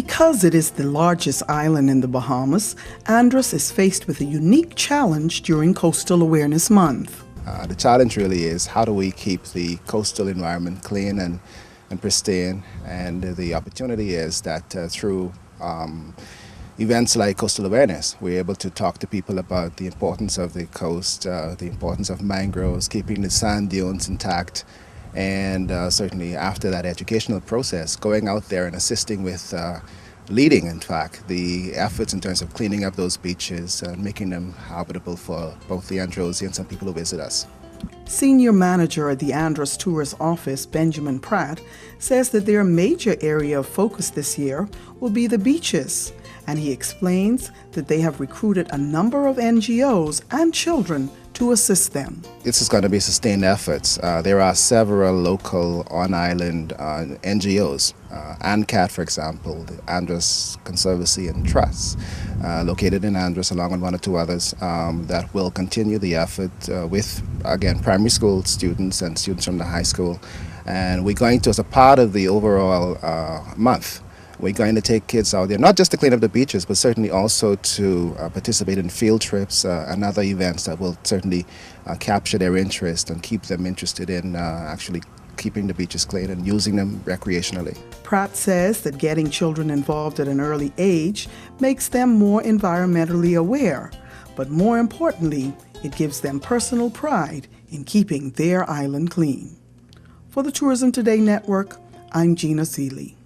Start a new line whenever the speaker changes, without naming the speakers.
Because it is the largest island in the Bahamas, Andros is faced with a unique challenge during Coastal Awareness Month.
The challenge really is how do we keep the coastal environment clean and pristine, and the opportunity is that through events like Coastal Awareness, we're able to talk to people about the importance of the coast, the importance of mangroves, keeping the sand dunes intact, and certainly after that educational process, going out there and assisting with leading, in fact, the efforts in terms of cleaning up those beaches and making them habitable for both the Androsians and people who visit us.
Senior manager at the Andros Tourist Office, Benjamin Pratt, says that their major area of focus this year will be the beaches, and he explains that they have recruited a number of NGOs and children to assist them.
This is going to be sustained efforts. There are several local on-island NGOs, ANCAT, for example, the Andros Conservancy and Trust, located in Andros, along with one or two others, that will continue the effort with, again, primary school students and students from the high school. And we're going to, as a part of the overall month, we're going to take kids out there, not just to clean up the beaches, but certainly also to participate in field trips and other events that will certainly capture their interest and keep them interested in actually keeping the beaches clean and using them recreationally.
Pratt says that getting children involved at an early age makes them more environmentally aware, but more importantly, it gives them personal pride in keeping their island clean. For the Tourism Today Network, I'm Gina Seeley.